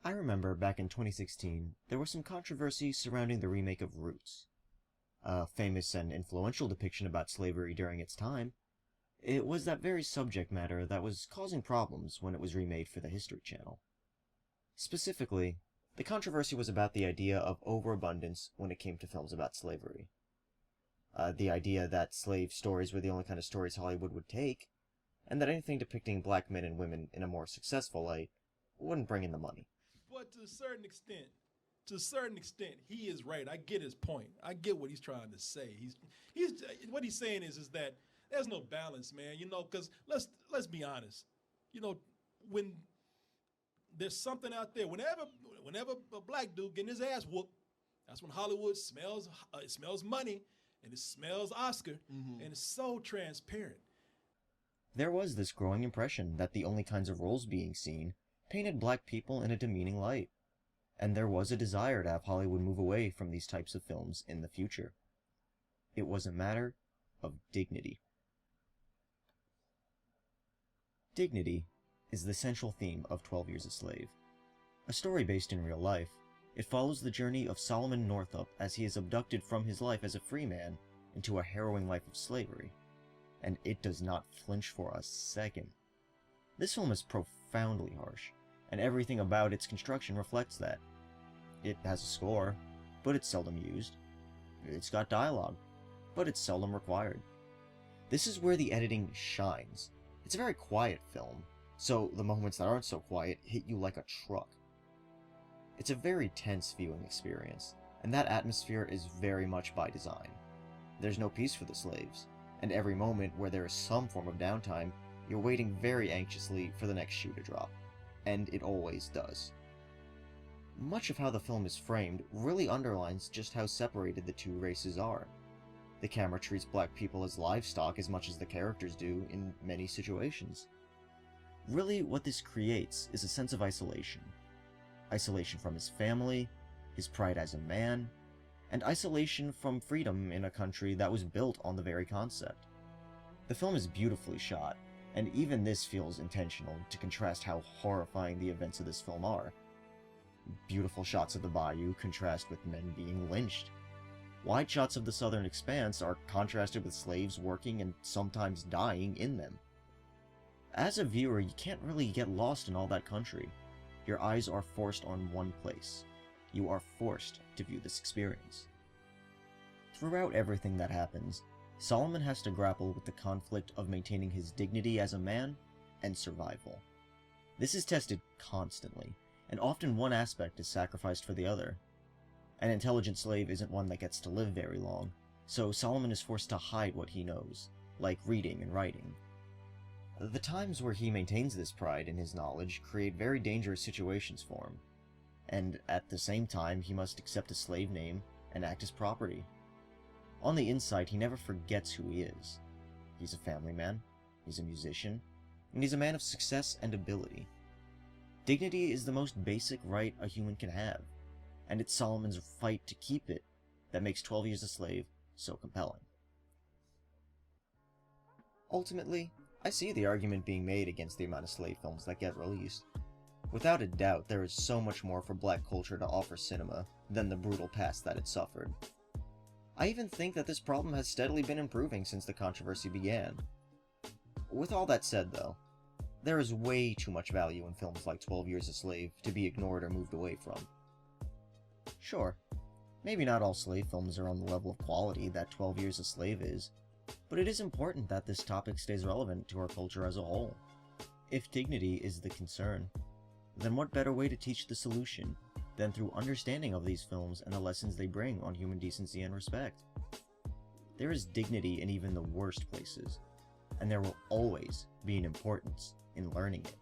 I remember back in 2016, there was some controversy surrounding the remake of Roots, a famous and influential depiction about slavery during its time. It was that very subject matter that was causing problems when it was remade for the History Channel. Specifically, the controversy was about the idea of overabundance when it came to films about slavery. The idea that slave stories were the only kind of stories Hollywood would take, and that anything depicting black men and women in a more successful light wouldn't bring in the money. But to a certain extent, he is right. I get his point. I get what he's trying to say. He's what he's saying is that there's no balance, man. You know, because let's be honest. You know, when there's something out there, whenever a black dude getting his ass whooped, that's when Hollywood smells money and it smells Oscar, and it's so transparent. There was this growing impression that the only kinds of roles being seen painted black people in a demeaning light, and there was a desire to have Hollywood move away from these types of films in the future. It was a matter of dignity. Dignity is the central theme of 12 Years a Slave. A story based in real life, it follows the journey of Solomon Northup as he is abducted from his life as a free man into a harrowing life of slavery, and it does not flinch for a second. This film is profoundly harsh, and everything about its construction reflects that. It has a score, but it's seldom used. It's got dialogue, but it's seldom required. This is where the editing shines. It's a very quiet film, so the moments that aren't so quiet hit you like a truck. It's a very tense viewing experience, and that atmosphere is very much by design. There's no peace for the slaves, and every moment where there is some form of downtime, you're waiting very anxiously for the next shoe to drop. And it always does. Much of how the film is framed really underlines just how separated the two races are. The camera treats black people as livestock as much as the characters do in many situations. Really, what this creates is a sense of isolation. Isolation from his family, his pride as a man, and isolation from freedom in a country that was built on the very concept. The film is beautifully shot, and even this feels intentional to contrast how horrifying the events of this film are. Beautiful shots of the bayou contrast with men being lynched. Wide shots of the southern expanse are contrasted with slaves working and sometimes dying in them. As a viewer, you can't really get lost in all that country. Your eyes are forced on one place. You are forced to view this experience. Throughout everything that happens, Solomon has to grapple with the conflict of maintaining his dignity as a man and survival. This is tested constantly, and often one aspect is sacrificed for the other. An intelligent slave isn't one that gets to live very long, so Solomon is forced to hide what he knows, like reading and writing. The times where he maintains this pride in his knowledge create very dangerous situations for him, and at the same time he must accept a slave name and act as property. On the inside, he never forgets who he is. He's a family man, he's a musician, and he's a man of success and ability. Dignity is the most basic right a human can have, and it's Solomon's fight to keep it that makes 12 Years a Slave so compelling. Ultimately, I see the argument being made against the amount of slave films that get released. Without a doubt, there is so much more for black culture to offer cinema than the brutal past that it suffered. I even think that this problem has steadily been improving since the controversy began. With all that said, though, there is way too much value in films like 12 Years a Slave to be ignored or moved away from. Sure, maybe not all slave films are on the level of quality that 12 Years a Slave is, but it is important that this topic stays relevant to our culture as a whole. If dignity is the concern, then what better way to teach the solution than through understanding of these films and the lessons they bring on human decency and respect? There is dignity in even the worst places, and there will always be an importance in learning it.